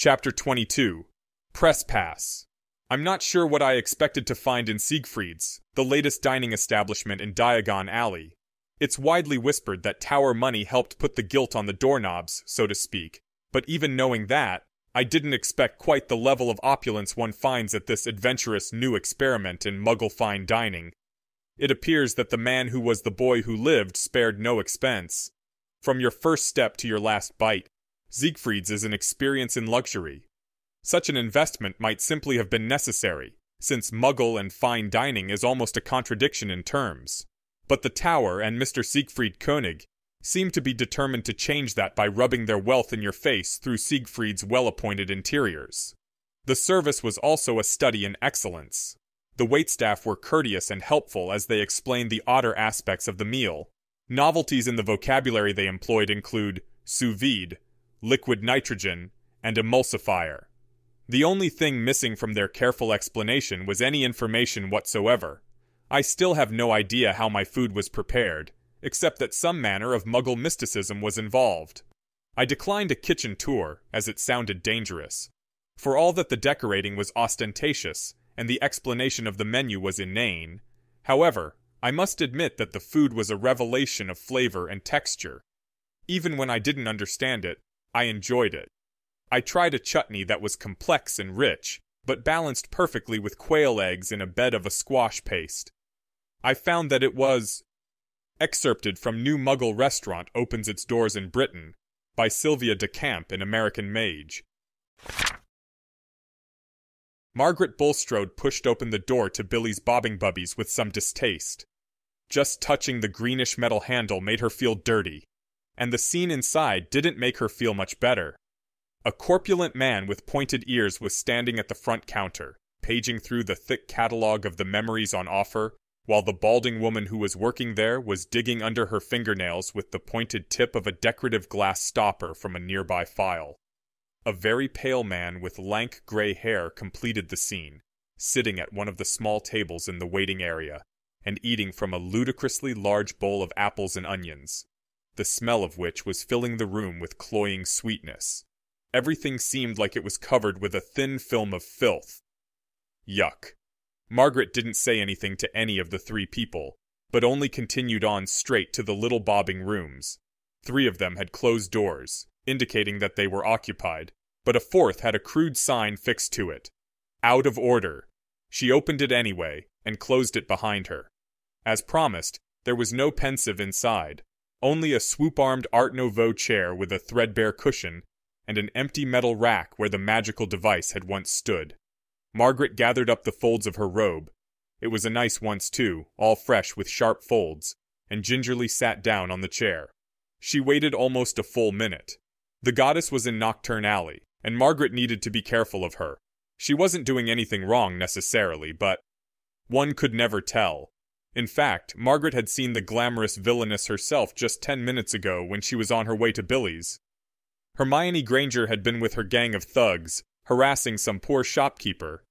Chapter 22. Press Pass. I'm not sure what I expected to find in Siegfried's, the latest dining establishment in Diagon Alley. It's widely whispered that Tower money helped put the gilt on the doorknobs, so to speak, but even knowing that, I didn't expect quite the level of opulence one finds at this adventurous new experiment in Muggle fine dining. It appears that the man who was the boy who lived spared no expense. From your first step to your last bite, Siegfried's is an experience in luxury. Such an investment might simply have been necessary, since Muggle and fine dining is almost a contradiction in terms. But the Tower and Mr. Siegfried Koenig seem to be determined to change that by rubbing their wealth in your face through Siegfried's well-appointed interiors. The service was also a study in excellence. The waitstaff were courteous and helpful as they explained the odder aspects of the meal. Novelties in the vocabulary they employed include sous vide, liquid nitrogen, and emulsifier. The only thing missing from their careful explanation was any information whatsoever. I still have no idea how my food was prepared, except that some manner of Muggle mysticism was involved. I declined a kitchen tour, as it sounded dangerous. For all that the decorating was ostentatious, and the explanation of the menu was inane, however, I must admit that the food was a revelation of flavor and texture. Even when I didn't understand it, I enjoyed it. I tried a chutney that was complex and rich, but balanced perfectly with quail eggs in a bed of a squash paste. I found that it was excerpted from New Muggle Restaurant Opens Its Doors in Britain by Sylvia de Camp in American Mage. Margaret Bulstrode pushed open the door to Billy's Bobbing Bubbies with some distaste. Just touching the greenish metal handle made her feel dirty, and the scene inside didn't make her feel much better. A corpulent man with pointed ears was standing at the front counter, paging through the thick catalog of the memories on offer, while the balding woman who was working there was digging under her fingernails with the pointed tip of a decorative glass stopper from a nearby file. A very pale man with lank gray hair completed the scene, sitting at one of the small tables in the waiting area, and eating from a ludicrously large bowl of apples and onions, the smell of which was filling the room with cloying sweetness. Everything seemed like it was covered with a thin film of filth. Yuck. Margaret didn't say anything to any of the three people, but only continued on straight to the little bobbing rooms. 3 of them had closed doors, indicating that they were occupied, but a 4th had a crude sign fixed to it. Out of order. She opened it anyway, and closed it behind her. As promised, there was no pensive inside, only a swoop-armed Art Nouveau chair with a threadbare cushion, and an empty metal rack where the magical device had once stood. Margaret gathered up the folds of her robe. It was a nice once too, all fresh with sharp folds, and gingerly sat down on the chair. She waited almost a full minute. The goddess was in Nocturne Alley, and Margaret needed to be careful of her. She wasn't doing anything wrong necessarily, but one could never tell. In fact, Margaret had seen the glamorous villainess herself just 10 minutes ago when she was on her way to Billy's. Hermione Granger had been with her gang of thugs, harassing some poor shopkeeper.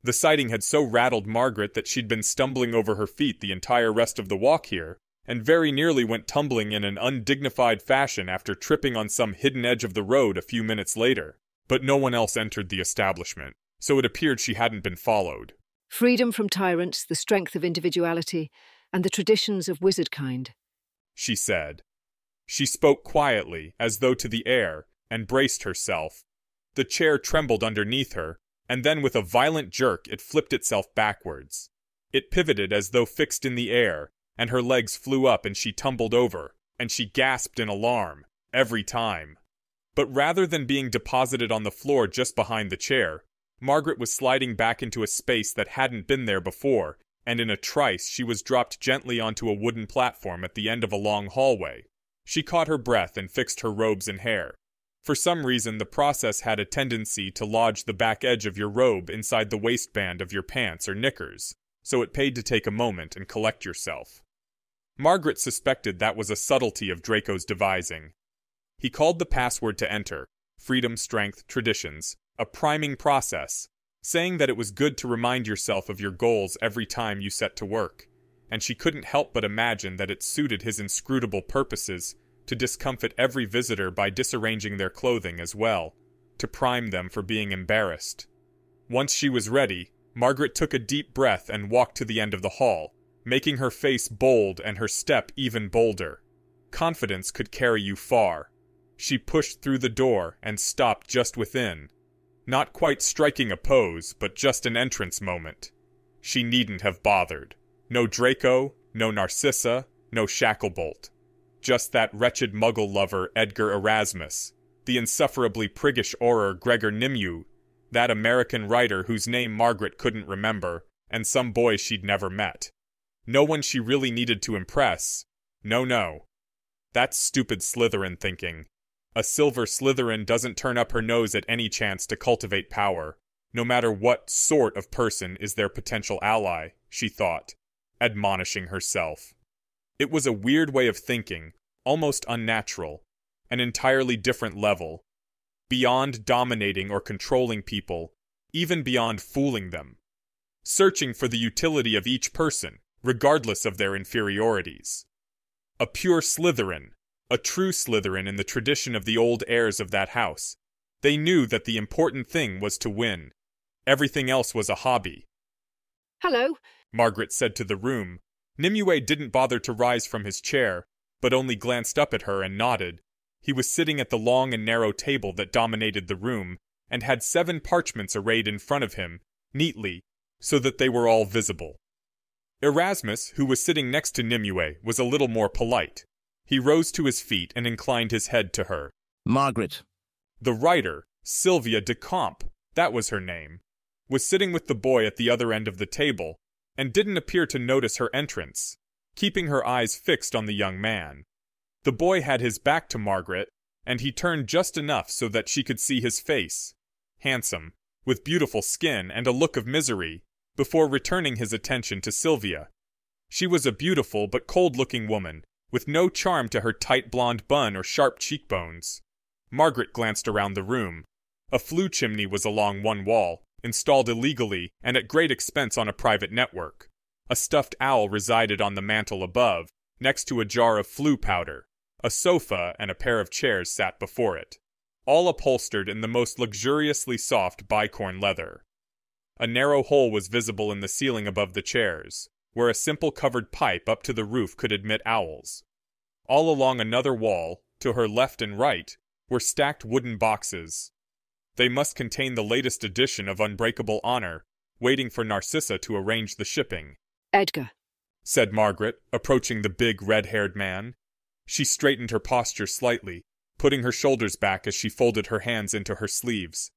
The sighting had so rattled Margaret that she'd been stumbling over her feet the entire rest of the walk here, and very nearly went tumbling in an undignified fashion after tripping on some hidden edge of the road a few minutes later. But no one else entered the establishment, so it appeared she hadn't been followed. Freedom from tyrants, the strength of individuality, and the traditions of wizardkind, she said. She spoke quietly, as though to the air, and braced herself. The chair trembled underneath her, and then with a violent jerk it flipped itself backwards. It pivoted as though fixed in the air, and her legs flew up and she tumbled over, and she gasped in alarm, every time. But rather than being deposited on the floor just behind the chair, Margaret was sliding back into a space that hadn't been there before, and in a trice she was dropped gently onto a wooden platform at the end of a long hallway. She caught her breath and fixed her robes and hair. For some reason, the process had a tendency to lodge the back edge of your robe inside the waistband of your pants or knickers, so it paid to take a moment and collect yourself. Margaret suspected that was a subtlety of Draco's devising. He called the password to enter, freedom, strength, traditions, a priming process, saying that it was good to remind yourself of your goals every time you set to work, and she couldn't help but imagine that it suited his inscrutable purposes to discomfit every visitor by disarranging their clothing as well. to prime them for being embarrassed. Once she was ready, Margaret took a deep breath and walked to the end of the hall, making her face bold and her step even bolder. Confidence could carry you far. She pushed through the door and stopped just within. Not quite striking a pose, but just an entrance moment. She needn't have bothered. No Draco, no Narcissa, no Shacklebolt. Just that wretched muggle lover Edgar Erasmus, the insufferably priggish Auror Gregor Nimue, that American writer whose name Margaret couldn't remember, and some boy she'd never met. No one she really needed to impress. No. That's stupid Slytherin thinking. A Silver Slytherin doesn't turn up her nose at any chance to cultivate power, no matter what sort of person is their potential ally, she thought, admonishing herself. It was a weird way of thinking, almost unnatural, an entirely different level, beyond dominating or controlling people, even beyond fooling them. Searching for the utility of each person, regardless of their inferiorities. A pure Slytherin, a true Slytherin in the tradition of the old heirs of that house. They knew that the important thing was to win. Everything else was a hobby. Hello, Margaret said to the room. Nimue didn't bother to rise from his chair, but only glanced up at her and nodded. He was sitting at the long and narrow table that dominated the room, and had 7 parchments arrayed in front of him, neatly, so that they were all visible. Erasmus, who was sitting next to Nimue, was a little more polite. He rose to his feet and inclined his head to her. Margaret. The writer, Sylvia de Camp, that was her name, was sitting with the boy at the other end of the table, and didn't appear to notice her entrance, keeping her eyes fixed on the young man. The boy had his back to Margaret, and he turned just enough so that she could see his face, handsome, with beautiful skin and a look of misery, before returning his attention to Sylvia. She was a beautiful but cold-looking woman, with no charm to her tight blonde bun or sharp cheekbones. Margaret glanced around the room. A flue chimney was along one wall, installed illegally and at great expense on a private network. A stuffed owl resided on the mantel above, next to a jar of flue powder. A sofa and a pair of chairs sat before it, all upholstered in the most luxuriously soft bicorn leather. A narrow hole was visible in the ceiling above the chairs, where a simple covered pipe up to the roof could admit owls. All along another wall, to her left and right, were stacked wooden boxes. They must contain the latest edition of Unbreakable Honor, waiting for Narcissa to arrange the shipping. Edgar, said Margaret, approaching the big red-haired man. She straightened her posture slightly, putting her shoulders back as she folded her hands into her sleeves.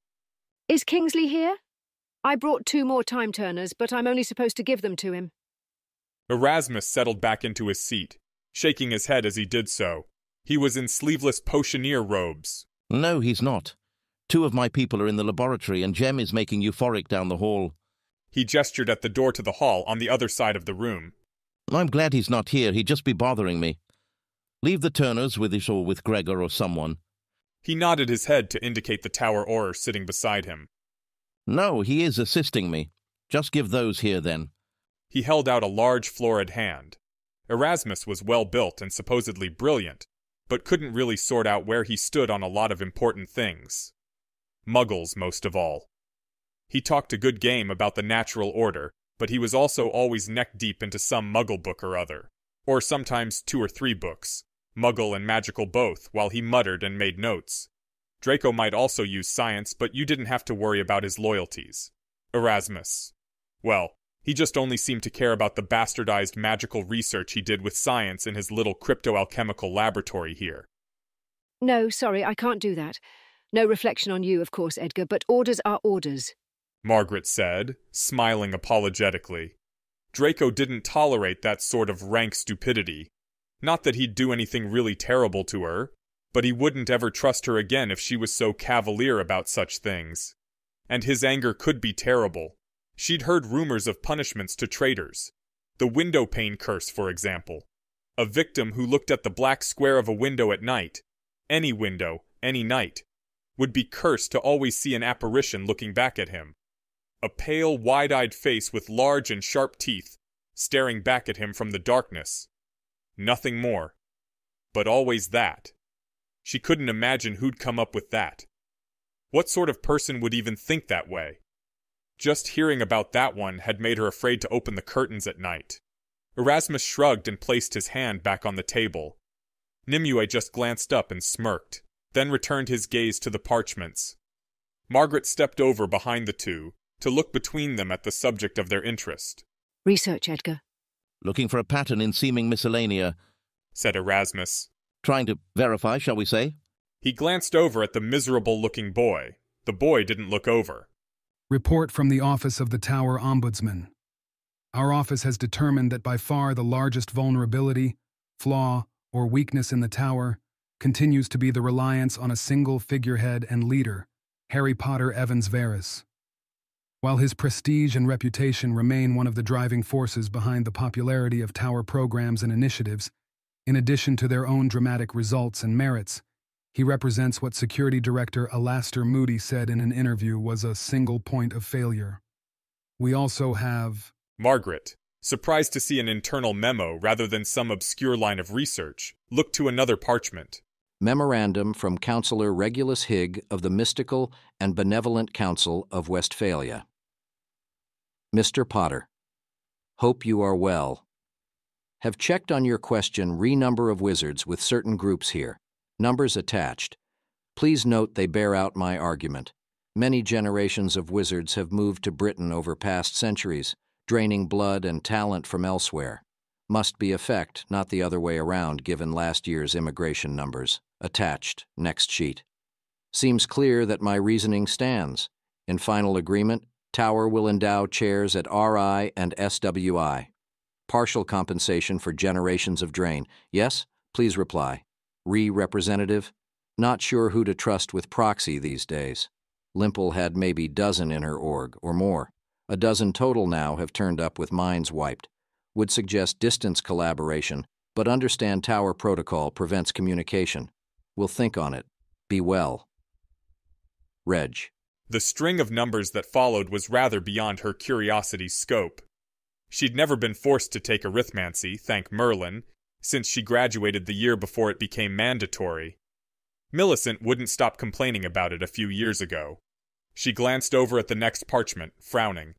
Is Kingsley here? I brought 2 more time-turners, but I'm only supposed to give them to him. Erasmus settled back into his seat, shaking his head as he did so. He was in sleeveless potioneer robes. No, he's not. 2 of my people are in the laboratory, and Jem is making euphoric down the hall. He gestured at the door to the hall on the other side of the room. I'm glad he's not here. He'd just be bothering me. Leave the Turners with it or with Gregor or someone. He nodded his head to indicate the Tower Auror sitting beside him. No, he is assisting me. Just give those here, then. He held out a large florid hand. Erasmus was well-built and supposedly brilliant, but couldn't really sort out where he stood on a lot of important things. Muggles, most of all. He talked a good game about the natural order, but he was also always neck-deep into some Muggle book or other. Or sometimes 2 or 3 books, Muggle and magical both, while he muttered and made notes. Draco might also use science, but you didn't have to worry about his loyalties. Erasmus. Well, he just only seemed to care about the bastardized magical research he did with science in his little crypto-alchemical laboratory here. No, sorry, I can't do that. No reflection on you, of course, Edgar, but orders are orders, Margaret said, smiling apologetically. Draco didn't tolerate that sort of rank stupidity. Not that he'd do anything really terrible to her, but he wouldn't ever trust her again if she was so cavalier about such things. And his anger could be terrible. She'd heard rumors of punishments to traitors. The window pane curse, for example. A victim who looked at the black square of a window at night, any window, any night, would be cursed to always see an apparition looking back at him. A pale, wide-eyed face with large and sharp teeth, staring back at him from the darkness. Nothing more. But always that. She couldn't imagine who'd come up with that. What sort of person would even think that way? Just hearing about that one had made her afraid to open the curtains at night. Erasmus shrugged and placed his hand back on the table. Nimue just glanced up and smirked, then returned his gaze to the parchments. Margaret stepped over behind the two to look between them at the subject of their interest. Research, Edgar. Looking for a pattern in seeming miscellanea, said Erasmus. Trying to verify, shall we say? He glanced over at the miserable-looking boy. The boy didn't look over. Report from the Office of the Tower Ombudsman. Our office has determined that by far the largest vulnerability, flaw, or weakness in the tower continues to be the reliance on a single figurehead and leader, Harry Potter Evans Verus. While his prestige and reputation remain one of the driving forces behind the popularity of tower programs and initiatives, in addition to their own dramatic results and merits, he represents what Security Director Alastair Moody said in an interview was a single point of failure. We also have... Margaret, surprised to see an internal memo rather than some obscure line of research, looked to another parchment. Memorandum from Councillor Regulus Higg of the Mystical and Benevolent Council of Westphalia. Mr. Potter, hope you are well. Have checked on your question re-number of wizards with certain groups here. Numbers attached. Please note they bear out my argument. Many generations of wizards have moved to Britain over past centuries, draining blood and talent from elsewhere. Must be effect, not the other way around given last year's immigration numbers. Attached, next sheet. Seems clear that my reasoning stands. In final agreement, Tower will endow chairs at RI and SWI. Partial compensation for generations of drain. Yes? Please reply. Representative? Not sure who to trust with proxy these days. Limple had maybe dozen in her org, or more. A dozen total now have turned up with minds wiped. Would suggest distance collaboration, but understand tower protocol prevents communication. We'll think on it. Be well. Reg. The string of numbers that followed was rather beyond her curiosity's scope. She'd never been forced to take arithmancy, thank Merlin, since she graduated the year before it became mandatory. Millicent wouldn't stop complaining about it a few years ago. She glanced over at the next parchment, frowning.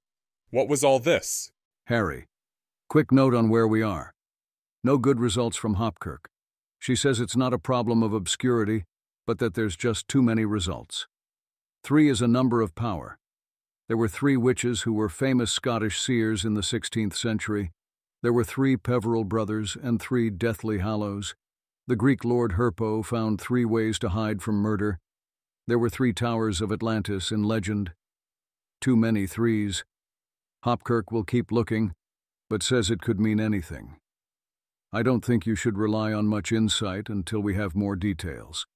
What was all this? Harry, quick note on where we are. No good results from Hopkirk. She says it's not a problem of obscurity, but that there's just too many results. 3 is a number of power. There were 3 witches who were famous Scottish seers in the 16th century. There were 3 Peveril brothers and 3 Deathly Hallows. The Greek lord Herpo found 3 ways to hide from murder. There were 3 towers of Atlantis in legend. Too many 3s. Hopkirk will keep looking, but says it could mean anything. I don't think you should rely on much insight until we have more details.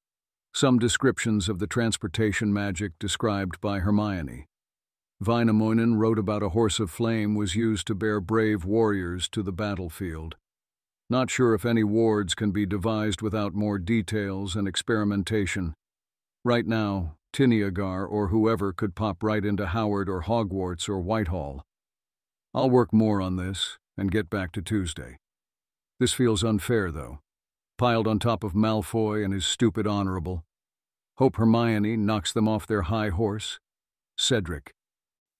Some descriptions of the transportation magic described by Hermione. Wainamoinen wrote about a horse of flame was used to bear brave warriors to the battlefield. Not sure if any wards can be devised without more details and experimentation. Right now, Tiniagar or whoever could pop right into Howard or Hogwarts or Whitehall. I'll work more on this and get back to Tuesday. This feels unfair, though. Piled on top of Malfoy and his stupid honorable. Hope Hermione knocks them off their high horse. Cedric.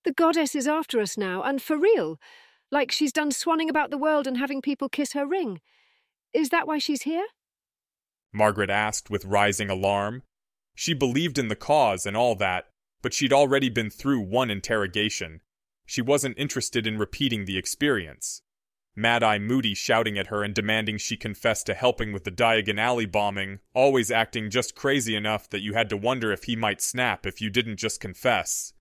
The goddess is after us now, and for real. Like she's done swanning about the world and having people kiss her ring. Is that why she's here? Margaret asked with rising alarm. She believed in the cause and all that, but she'd already been through one interrogation. She wasn't interested in repeating the experience. Mad-Eye Moody shouting at her and demanding she confess to helping with the Diagon Alley bombing, always acting just crazy enough that you had to wonder if he might snap if you didn't just confess.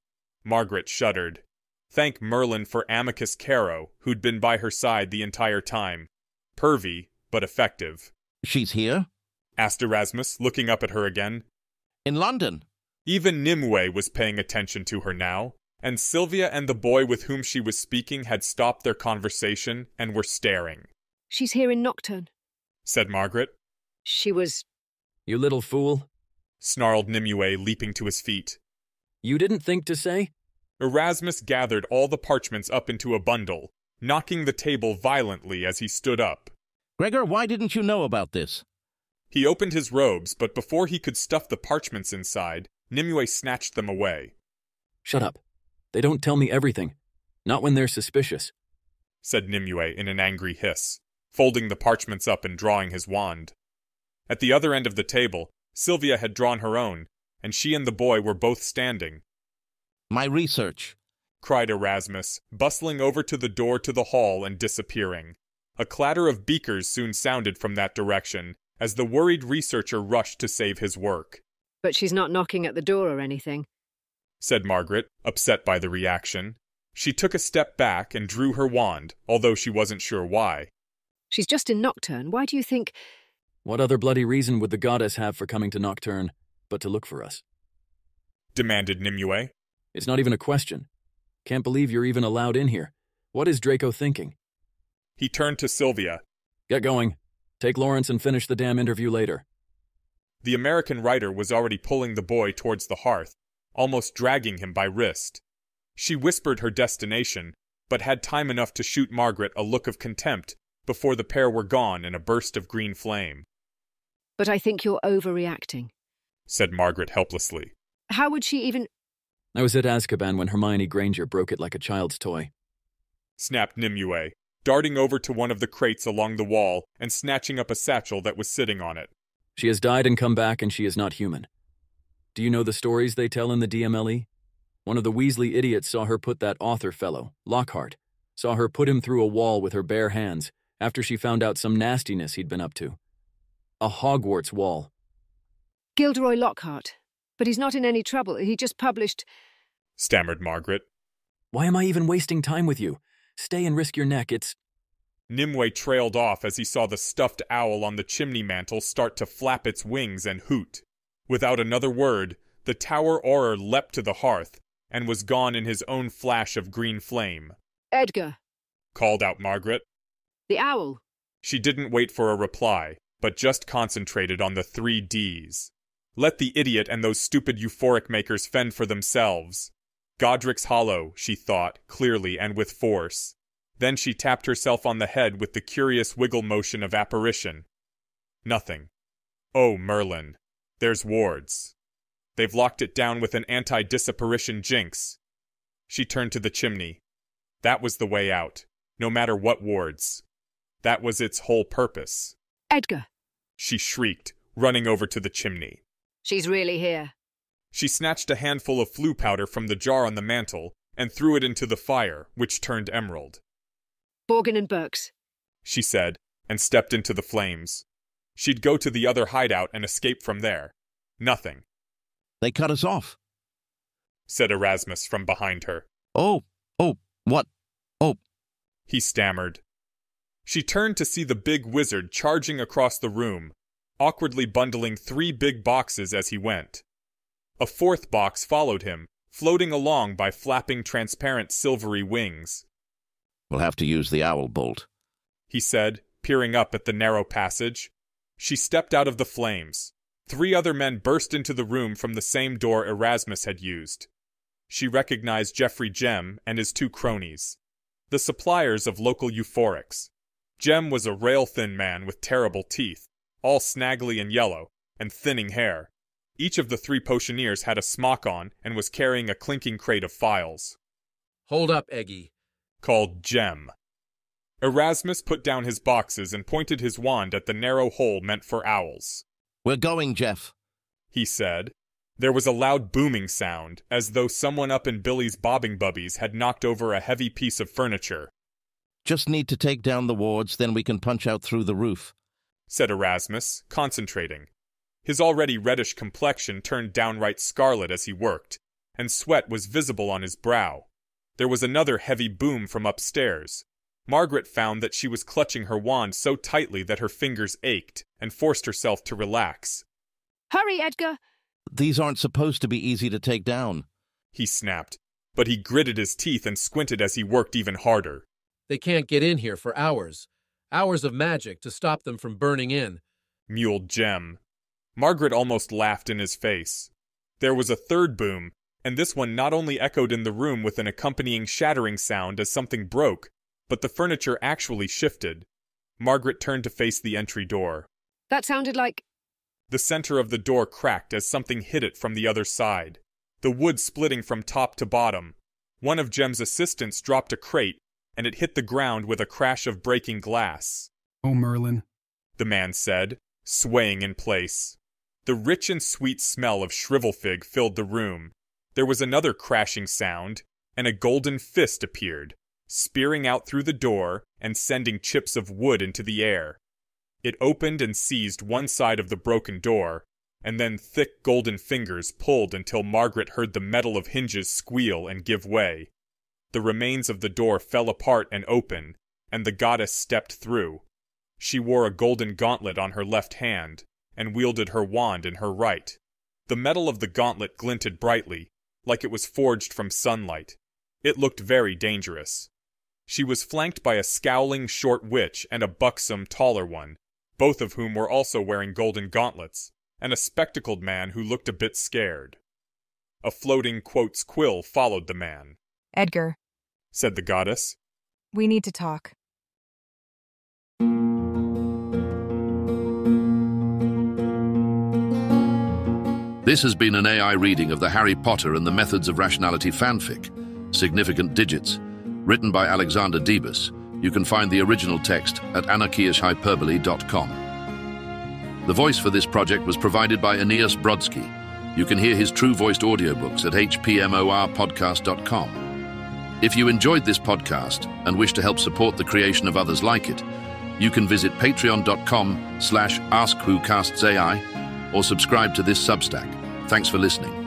Margaret shuddered. Thank Merlin for Amicus Caro, who'd been by her side the entire time. Pervy, but effective. She's here? Asked Erasmus, looking up at her again. In London. Even Nimue was paying attention to her now, and Sylvia and the boy with whom she was speaking had stopped their conversation and were staring. She's here in Nocturne, said Margaret. She was... You little fool, snarled Nimue, leaping to his feet. You didn't think to say? Erasmus gathered all the parchments up into a bundle, knocking the table violently as he stood up. Gregor, why didn't you know about this? He opened his robes, but before he could stuff the parchments inside, Nimue snatched them away. Shut up. They don't tell me everything. Not when they're suspicious, said Nimue in an angry hiss, folding the parchments up and drawing his wand. At the other end of the table, Sylvia had drawn her own, and she and the boy were both standing. My research, cried Erasmus, bustling over to the door to the hall and disappearing. A clatter of beakers soon sounded from that direction, as the worried researcher rushed to save his work. But she's not knocking at the door or anything, said Margaret, upset by the reaction. She took a step back and drew her wand, although she wasn't sure why. She's just in Nocturne. Why do you think... What other bloody reason would the goddess have for coming to Nocturne but to look for us? Demanded Nimue. It's not even a question. Can't believe you're even allowed in here. What is Draco thinking? He turned to Sylvia. Get going. Take Lawrence and finish the damn interview later. The American writer was already pulling the boy towards the hearth, almost dragging him by wrist. She whispered her destination, but had time enough to shoot Margaret a look of contempt before the pair were gone in a burst of green flame. But I think you're overreacting, said Margaret helplessly. How would she even... I was at Azkaban when Hermione Granger broke it like a child's toy, snapped Nimue, darting over to one of the crates along the wall and snatching up a satchel that was sitting on it. She has died and come back, and she is not human. Do you know the stories they tell in the DMLE? One of the Weasley idiots saw her put that author fellow, Lockhart, saw her put him through a wall with her bare hands after she found out some nastiness he'd been up to. A Hogwarts wall. Gilderoy Lockhart. But he's not in any trouble. He just published... stammered Margaret. Why am I even wasting time with you? Stay and risk your neck, it's... Nimue trailed off as he saw the stuffed owl on the chimney mantle start to flap its wings and hoot. Without another word, the tower Auror leapt to the hearth and was gone in his own flash of green flame. Edgar, called out Margaret. The owl. She didn't wait for a reply, but just concentrated on the 3 Ds. Let the idiot and those stupid euphoric makers fend for themselves. Godric's Hollow, she thought, clearly and with force. Then she tapped herself on the head with the curious wiggle motion of apparition. Nothing. Oh, Merlin. There's wards. They've locked it down with an anti-disapparition jinx. She turned to the chimney. That was the way out, no matter what wards. That was its whole purpose. Edgar, she shrieked, running over to the chimney. She's really here. She snatched a handful of flue powder from the jar on the mantel and threw it into the fire, which turned emerald. Borgin and Burks, she said, and stepped into the flames. She'd go to the other hideout and escape from there. Nothing. They cut us off, said Erasmus from behind her. Oh, what? Oh, he stammered. She turned to see the big wizard charging across the room, awkwardly bundling 3 big boxes as he went. A 4th box followed him, floating along by flapping transparent silvery wings. We'll have to use the owl bolt, he said, peering up at the narrow passage. She stepped out of the flames. 3 other men burst into the room from the same door Erasmus had used. She recognized Geoffrey Jem and his 2 cronies, the suppliers of local euphorics. Jem was a rail-thin man with terrible teeth, all snaggly and yellow, and thinning hair. Each of the 3 potioneers had a smock on and was carrying a clinking crate of files. Hold up, Eggy, called Jem. Erasmus put down his boxes and pointed his wand at the narrow hole meant for owls. We're going, Jeff, he said. There was a loud booming sound, as though someone up in Billy's bobbing bubbies had knocked over a heavy piece of furniture. Just need to take down the wards, then we can punch out through the roof, said Erasmus, concentrating. His already reddish complexion turned downright scarlet as he worked, and sweat was visible on his brow. There was another heavy boom from upstairs. Margaret found that she was clutching her wand so tightly that her fingers ached, and forced herself to relax. Hurry, Edgar! These aren't supposed to be easy to take down, he snapped, but he gritted his teeth and squinted as he worked even harder. They can't get in here for hours. Hours of magic to stop them from burning in, mewed Jem. Margaret almost laughed in his face. There was a 3rd boom, and this one not only echoed in the room with an accompanying shattering sound as something broke, but the furniture actually shifted. Margaret turned to face the entry door. That sounded like... The center of the door cracked as something hit it from the other side, the wood splitting from top to bottom. One of Jem's assistants dropped a crate, and it hit the ground with a crash of breaking glass. "Oh, Merlin," the man said, swaying in place. The rich and sweet smell of shrivelfig filled the room. There was another crashing sound, and a golden fist appeared, spearing out through the door and sending chips of wood into the air. It opened and seized one side of the broken door, and then thick golden fingers pulled until Margaret heard the metal of hinges squeal and give way. The remains of the door fell apart and open, and the goddess stepped through. She wore a golden gauntlet on her left hand, and wielded her wand in her right. The metal of the gauntlet glinted brightly, like it was forged from sunlight. It looked very dangerous. She was flanked by a scowling short witch and a buxom taller one, both of whom were also wearing golden gauntlets, and a spectacled man who looked a bit scared. A floating quotes quill followed the man. "Edgar," said the goddess, "we need to talk." This has been an AI reading of the Harry Potter and the Methods of Rationality fanfic, Significant Digits, written by Alexander Debus. You can find the original text at anarchiashhyperbole.com. The voice for this project was provided by Aeneas Brodsky. You can hear his true-voiced audiobooks at hpmorpodcast.com. If you enjoyed this podcast and wish to help support the creation of others like it, you can visit patreon.com/AskWhoCastsAI or subscribe to this Substack. Thanks for listening.